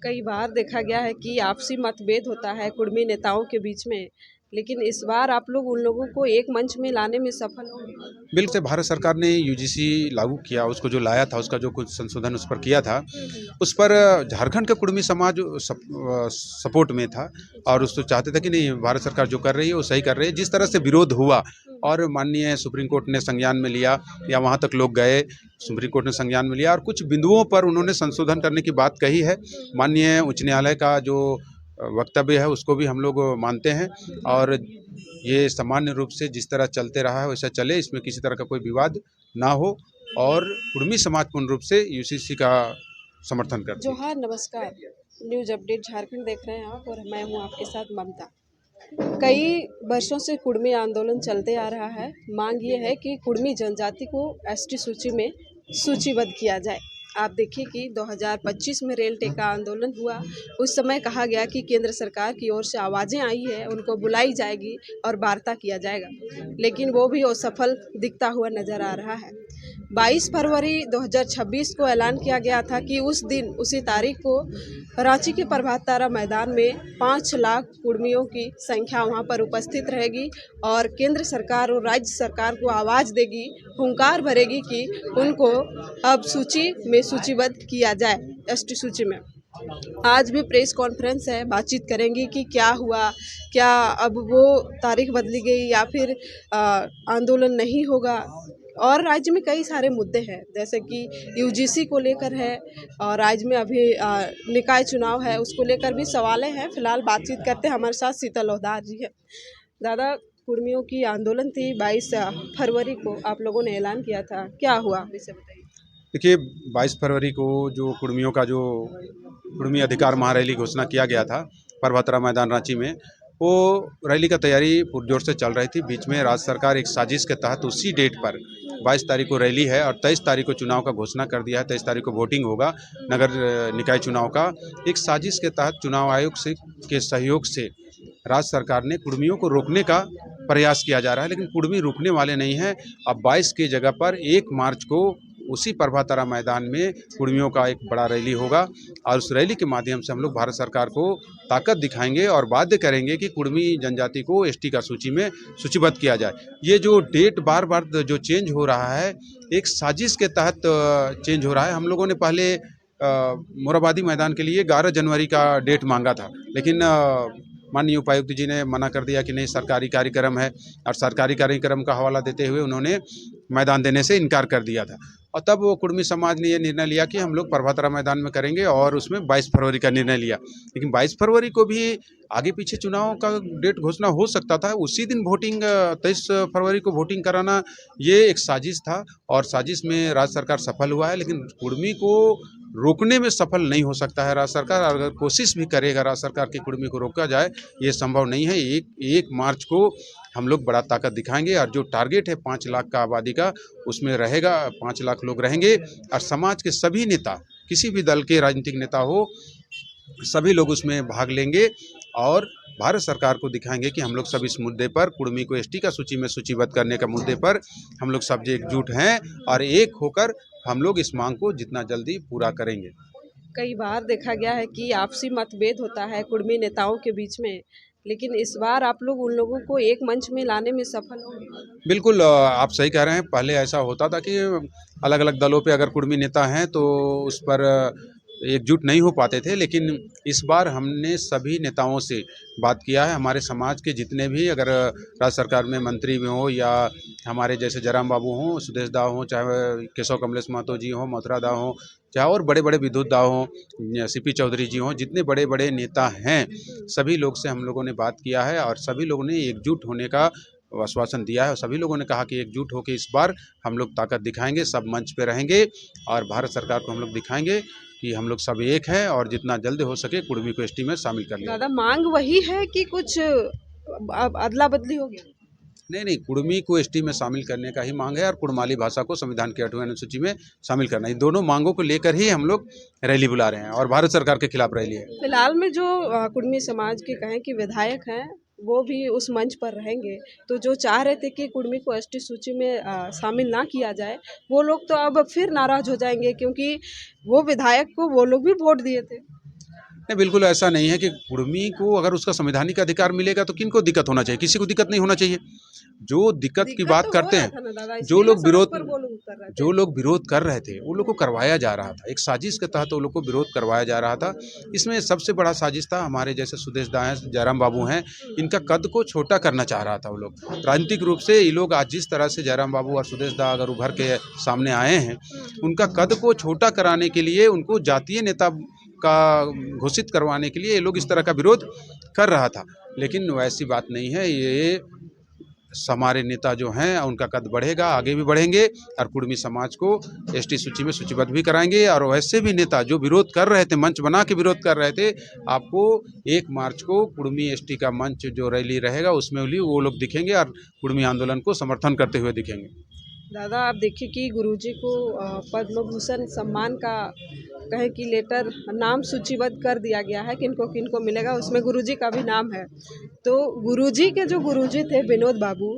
कई बार देखा गया है कि आपसी मतभेद होता है कुर्मी नेताओं के बीच में, लेकिन इस बार आप लोग उन लोगों को एक मंच में लाने में सफल होंगे। बिल्कुल से भारत सरकार ने यूजीसी लागू किया, उसको जो लाया था, उसका जो कुछ संशोधन उस पर किया था, उस पर झारखंड का कुर्मी समाज सपोर्ट में था और उसको चाहते थे कि नहीं, भारत सरकार जो कर रही है वो सही कर रही है। जिस तरह से विरोध हुआ और माननीय सुप्रीम कोर्ट ने संज्ञान में लिया या वहाँ तक लोग गए, सुप्रीम कोर्ट ने संज्ञान में लिया और कुछ बिंदुओं पर उन्होंने संशोधन करने की बात कही है। माननीय उच्च न्यायालय का जो वक्तव्य है उसको भी हम लोग मानते हैं और ये सामान्य रूप से जिस तरह चलते रहा है वैसा चले, इसमें किसी तरह का कोई विवाद ना हो और कुर्मी समाज पूर्ण रूप से यूसीसी का समर्थन करते हैं। जोहार, नमस्कार। न्यूज अपडेट झारखंड देख रहे हैं आप और मैं हूं आपके साथ ममता। कई वर्षों से कुर्मी आंदोलन चलते आ रहा है। मांग ये है कि कुर्मी जनजाति को एसटी सूची में सूचीबद्ध किया जाए। आप देखिए कि 2025 में रेल टेका आंदोलन हुआ। उस समय कहा गया कि केंद्र सरकार की ओर से आवाज़ें आई है, उनको बुलाई जाएगी और वार्ता किया जाएगा, लेकिन वो भी असफल दिखता हुआ नज़र आ रहा है। 22 फरवरी 2026 को ऐलान किया गया था कि उस दिन, उसी तारीख को रांची के प्रभात तारा मैदान में 5 लाख कुर्मियों की संख्या वहां पर उपस्थित रहेगी और केंद्र सरकार और राज्य सरकार को आवाज़ देगी, हुंकार भरेगी कि उनको अब सूची में सूचीबद्ध किया जाए, एसटी सूची में। आज भी प्रेस कॉन्फ्रेंस है, बातचीत करेंगी कि क्या हुआ, क्या अब वो तारीख बदली गई या फिर आंदोलन नहीं होगा। और राज्य में कई सारे मुद्दे हैं, जैसे कि यूजीसी को लेकर है और राज्य में अभी निकाय चुनाव है, उसको लेकर भी सवालें हैं। फिलहाल बातचीत करते हैं, हमारे साथ शीतल ओहदार जी है। दादा, कुर्मियों की आंदोलन थी 22 फरवरी को, आप लोगों ने ऐलान किया था, क्या हुआ इसे बताइए। देखिए, 22 फरवरी को जो कुर्मियों का जो कुर्मी अधिकार महारैली घोषणा किया गया था परबतरा मैदान रांची में, वो रैली का तैयारी पुरजोर से चल रही थी। बीच में राज्य सरकार एक साजिश के तहत उसी डेट पर 22 तारीख को रैली है और 23 तारीख को चुनाव का घोषणा कर दिया है। 23 तारीख को वोटिंग होगा नगर निकाय चुनाव का। एक साजिश के तहत चुनाव आयोग से के सहयोग से राज्य सरकार ने कुर्मियों को रोकने का प्रयास किया जा रहा है, लेकिन कुर्मी रुकने वाले नहीं हैं। अब 22 की जगह पर 1 मार्च को उसी प्रभातारा मैदान में कुर्मियों का एक बड़ा रैली होगा और उस रैली के माध्यम से हम लोग भारत सरकार को ताकत दिखाएंगे और बाध्य करेंगे कि कुर्मी जनजाति को एसटी का सूची में सूचीबद्ध किया जाए। ये जो डेट बार बार जो चेंज हो रहा है, एक साजिश के तहत चेंज हो रहा है। हम लोगों ने पहले मोराबादी मैदान के लिए 11 जनवरी का डेट मांगा था, लेकिन माननीय उपायुक्त जी ने मना कर दिया कि नहीं, सरकारी कार्यक्रम है और सरकारी कार्यक्रम का हवाला देते हुए उन्होंने मैदान देने से इनकार कर दिया था। और तब वो कुर्मी समाज ने ये निर्णय लिया कि हम लोग प्रभातरा मैदान में करेंगे और उसमें 22 फरवरी का निर्णय लिया। लेकिन 22 फरवरी को भी आगे पीछे चुनाव का डेट घोषणा हो सकता था। उसी दिन वोटिंग 23 फरवरी को वोटिंग कराना ये एक साजिश था और साजिश में राज्य सरकार सफल हुआ है, लेकिन कुर्मी को रोकने में सफल नहीं हो सकता है राज्य सरकार। अगर कोशिश भी करेगा राज्य सरकार की कुर्मी को रोका जाए, ये संभव नहीं है। एक मार्च को हम लोग बड़ा ताकत दिखाएंगे और जो टारगेट है 5 लाख का आबादी का, उसमें रहेगा 5 लाख लोग रहेंगे और समाज के सभी नेता, किसी भी दल के राजनीतिक नेता हो, सभी लोग उसमें भाग लेंगे और भारत सरकार को दिखाएंगे कि हम लोग सब इस मुद्दे पर, कुर्मी को एसटी का सूची में सूचीबद्ध करने का मुद्दे पर हम लोग सब एकजुट हैं और एक होकर हम लोग इस मांग को जितना जल्दी पूरा करेंगे। कई बार देखा गया है कि आपसी मतभेद होता है कुर्मी नेताओं के बीच में, लेकिन इस बार आप लोग उन लोगों को एक मंच में लाने में सफल होंगे। बिल्कुल, आप सही कह रहे हैं। पहले ऐसा होता था कि अलग अलग दलों पे अगर कुर्मी नेता हैं तो उस पर एकजुट नहीं हो पाते थे, लेकिन इस बार हमने सभी नेताओं से बात किया है। हमारे समाज के जितने भी, अगर राज्य सरकार में मंत्री भी हों या हमारे जैसे जयराम बाबू हों, सुदेश दा हों, चाहे केशव कमलेश महतो जी हों, मथुरा दा हों, चाहे और बड़े बड़े विद्युत दा हों, सीपी चौधरी जी हों, जितने बड़े बड़े नेता हैं, सभी लोग से हम लोगों ने बात किया है और सभी लोगों ने एकजुट होने का आश्वासन दिया है और सभी लोगों ने कहा कि एकजुट होकर इस बार हम लोग ताकत दिखाएंगे, सब मंच पे रहेंगे और भारत सरकार को हम लोग दिखाएंगे कि हम लोग सब एक हैं और जितना जल्द हो सके कुर्मी को एसटी में शामिल कर लिया। दादा, मांग वही है कि कुछ अब अदला बदली हो गया। नहीं, कुर्मी को एसटी में शामिल करने का ही मांग है और कुड़माली भाषा को संविधान की 8वीं अनुसूची में शामिल करना। इन दोनों मांगों को लेकर ही हम लोग रैली बुला रहे हैं और भारत सरकार के खिलाफ रैली है। फिलहाल में जो कुर्मी समाज के कहें कि विधायक हैं, वो भी उस मंच पर रहेंगे, तो जो चाह रहे थे कि कुर्मी को एसटी सूची में शामिल ना किया जाए, वो लोग तो अब फिर नाराज हो जाएंगे, क्योंकि वो विधायक को वो लोग भी वोट दिए थे। नहीं, बिल्कुल ऐसा नहीं है कि कुर्मी को अगर उसका संवैधानिक अधिकार मिलेगा तो किनको दिक्कत होना चाहिए, किसी को दिक्कत नहीं होना चाहिए। जो दिक्कत की दिक्कत बात तो हो करते रहा हैं, था ना दादा, जो इसलिए ना लोग सड़क विरोध पर वो लोग उतर रहे जो थे। लोग विरोध कर रहे थे वो लोग को करवाया जा रहा था, एक साजिश के तहत वो लोग को विरोध करवाया जा रहा था। इसमें सबसे बड़ा साजिश था हमारे जैसे सुदेश दा हैं, जयराम बाबू हैं, इनका कद को छोटा करना चाह रहा था वो लोग। राजनीतिक रूप से ये लोग आज जिस तरह से जयराम बाबू और सुदेश दा अगर उभर के सामने आए हैं, उनका कद को छोटा कराने के लिए, उनको जातीय नेता का घोषित करवाने के लिए ये लोग इस तरह का विरोध कर रहा था। लेकिन वैसी बात नहीं है, ये हमारे नेता जो हैं उनका कद बढ़ेगा, आगे भी बढ़ेंगे और कुर्मी समाज को एसटी सूची में सूचीबद्ध भी कराएंगे। और वैसे भी नेता जो विरोध कर रहे थे, मंच बना के विरोध कर रहे थे, आपको 1 मार्च को कुर्मी एसटी का मंच जो रैली रहेगा उसमें भी वो लोग दिखेंगे और कुर्मी आंदोलन को समर्थन करते हुए दिखेंगे। दादा आप देखिए कि गुरुजी को पद्म भूषण सम्मान का कहें कि लेटर नाम सूचीबद्ध कर दिया गया है, किनको किनको मिलेगा, उसमें गुरुजी का भी नाम है। तो गुरुजी के जो गुरुजी थे विनोद बाबू,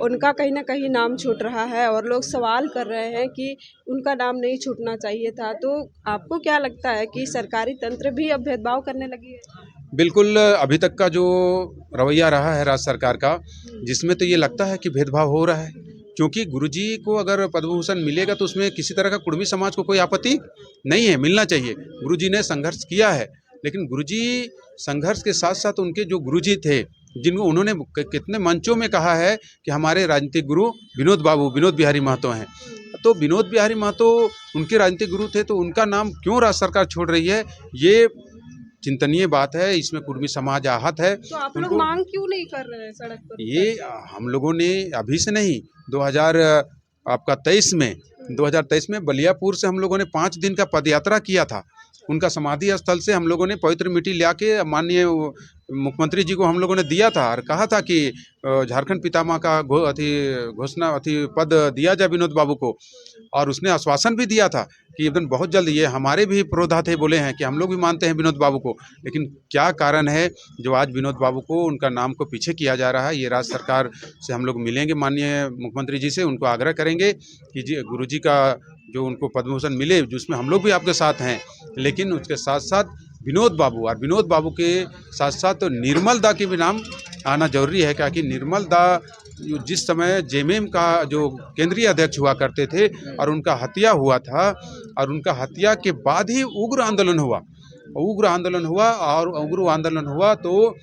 उनका कहीं ना कहीं नाम छूट रहा है और लोग सवाल कर रहे हैं कि उनका नाम नहीं छूटना चाहिए था। तो आपको क्या लगता है कि सरकारी तंत्र भी अब भेदभाव करने लगी है? बिल्कुल, अभी तक का जो रवैया रहा है राज्य सरकार का, जिसमें तो ये लगता है कि भेदभाव हो रहा है, क्योंकि गुरुजी को अगर पद्म भूषण मिलेगा तो उसमें किसी तरह का कुर्मी समाज को कोई आपत्ति नहीं है, मिलना चाहिए। गुरुजी ने संघर्ष किया है, लेकिन गुरुजी संघर्ष के साथ साथ उनके जो गुरुजी थे, जिनको उन्होंने कितने मंचों में कहा है कि हमारे राजनीतिक गुरु विनोद बाबू, विनोद बिहारी महतो हैं। तो विनोद बिहारी महतो उनके राजनीतिक गुरु थे, तो उनका नाम क्यों राज्य सरकार छोड़ रही है, ये चिंतनीय बात है। इसमें कुर्मी समाज आहत है। तो आप लोग उनको मांग क्यों नहीं कर रहे हैं सड़क पर उतर ये के? हम लोगों ने अभी से नहीं, 2000 आपका 2023 में बलियापुर से हम लोगों ने 5 दिन का पदयात्रा किया था। उनका समाधि स्थल से हम लोगों ने पवित्र मिट्टी ला के माननीय मुख्यमंत्री जी को हम लोगों ने दिया था और कहा था कि झारखंड पितामह का घोषणा पद दिया जाए विनोद बाबू को। और उसने आश्वासन भी दिया था कि एकदम बहुत जल्द, ये हमारे भी पुरोधा थे, बोले हैं कि हम लोग भी मानते हैं विनोद बाबू को। लेकिन क्या कारण है जो आज विनोद बाबू को, उनका नाम को पीछे किया जा रहा है। ये राज्य सरकार से हम लोग मिलेंगे माननीय मुख्यमंत्री जी से, उनको आग्रह करेंगे कि जी गुरुजी का जो उनको पद्म भूषण मिले, जिसमें हम लोग भी आपके साथ हैं। लेकिन उसके साथ साथ विनोद बाबू, और विनोद बाबू के साथ साथ तो निर्मल दा के भी नाम आना जरूरी है, क्योंकि निर्मल दा जिस समय जेएमएम का जो केंद्रीय अध्यक्ष हुआ करते थे और उनका हत्या हुआ था, और उनका हत्या के बाद ही उग्र आंदोलन हुआ, और उग्र आंदोलन हुआ तो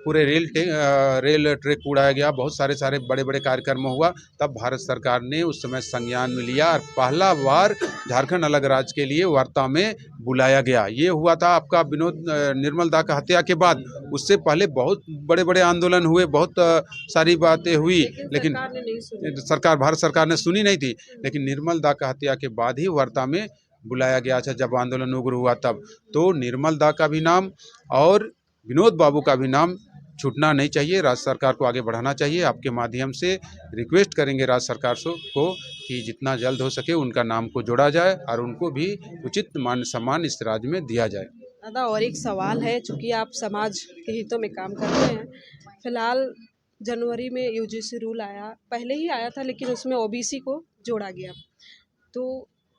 पूरे रेल ट्रैक को उड़ाया गया, बहुत सारे बड़े बड़े कार्यक्रम हुआ। तब भारत सरकार ने उस समय संज्ञान में लिया और पहला बार झारखंड अलग राज्य के लिए वार्ता में बुलाया गया। ये हुआ था आपका विनोद निर्मल दा का हत्या के बाद। उससे पहले बहुत बड़े बड़े आंदोलन हुए, बहुत सारी बातें हुई, लेकिन सरकार ने नहीं सुनी। भारत सरकार ने सुनी नहीं थी। लेकिन निर्मल दा का हत्या के बाद ही वार्ता में बुलाया गया था, जब आंदोलन उग्र हुआ तब। तो निर्मल दा का भी नाम और विनोद बाबू का भी नाम छूटना नहीं चाहिए। राज्य सरकार को आगे बढ़ाना चाहिए। आपके माध्यम से रिक्वेस्ट करेंगे राज्य सरकार को कि जितना जल्द हो सके उनका नाम को जोड़ा जाए और उनको भी उचित मान सम्मान इस राज्य में दिया जाए। दादा और एक सवाल है, चूंकि आप समाज के हितों में काम करते हैं। फिलहाल जनवरी में यूजीसी रूल आया, पहले ही आया था लेकिन उसमें ओबीसी को जोड़ा गया। तो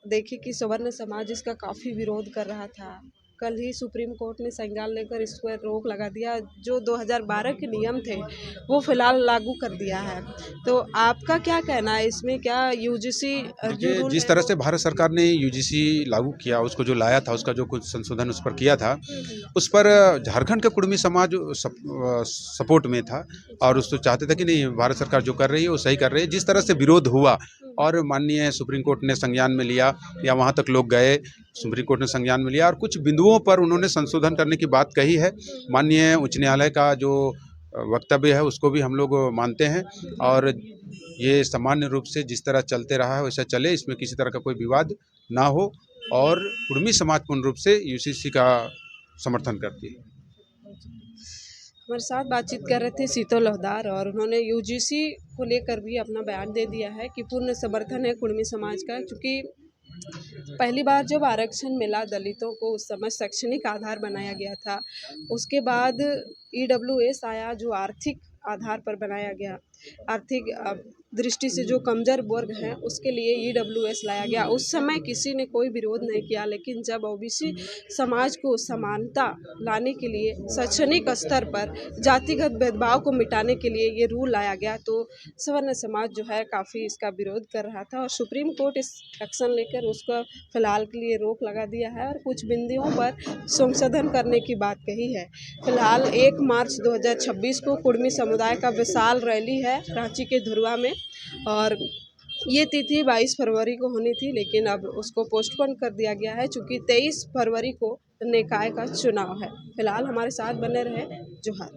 देखिए कि सवर्ण समाज इसका काफ़ी विरोध कर रहा था। कल ही सुप्रीम कोर्ट ने संज्ञान लेकर इस पर रोक लगा दिया। जो 2012 के नियम थे वो फिलहाल लागू कर दिया है। तो आपका क्या कहना है इसमें? क्या यूजीसी जो देखिए, रूल जिस है तरह वो से भारत सरकार ने यूजीसी लागू किया, उसको जो लाया था, उसका जो कुछ संशोधन उस पर किया था, उस पर झारखंड का कुर्मी समाज सपोर्ट में था और उसको चाहते थे कि नहीं, भारत सरकार जो कर रही है वो सही कर रही है। जिस तरह से विरोध हुआ और माननीय सुप्रीम कोर्ट ने संज्ञान में लिया, या वहाँ तक लोग गए, सुप्रीम कोर्ट ने संज्ञान में लिया और कुछ बिंदुओं पर उन्होंने संशोधन करने की बात कही है। माननीय उच्च न्यायालय का जो वक्तव्य है उसको भी हम लोग मानते हैं और ये सामान्य रूप से जिस तरह चलते रहा है वैसा चले, इसमें किसी तरह का कोई विवाद ना हो। और कुर्मी समाज पूर्ण रूप से यूसीसी का समर्थन करती है। हमारे साथ बातचीत कर रहे थे शीतल लोहदार, और उन्होंने यूजीसी को लेकर भी अपना बयान दे दिया है कि पूर्ण समर्थन है कुर्मी समाज का। क्योंकि पहली बार जब आरक्षण मिला दलितों को, उस समय शैक्षणिक आधार बनाया गया था। उसके बाद ईडब्ल्यूएस आया जो आर्थिक आधार पर बनाया गया। आर्थिक दृष्टि से जो कमज़ोर वर्ग हैं उसके लिए ईडब्ल्यूएस लाया गया। उस समय किसी ने कोई विरोध नहीं किया, लेकिन जब ओबीसी समाज को समानता लाने के लिए शैक्षणिक स्तर पर जातिगत भेदभाव को मिटाने के लिए ये रूल लाया गया, तो सवर्ण समाज जो है काफ़ी इसका विरोध कर रहा था और सुप्रीम कोर्ट इस एक्शन लेकर उसको फिलहाल के लिए रोक लगा दिया है और कुछ बिंदुओं पर संशोधन करने की बात कही है। फिलहाल 1 मार्च 2026 को कुर्मी समुदाय का विशाल रैली है रांची के धुरवा में, और ये तिथि 22 फरवरी को होनी थी, लेकिन अब उसको पोस्टपोन कर दिया गया है चूँकि 23 फरवरी को निकाय का चुनाव है। फिलहाल हमारे साथ बने रहे। जोहार।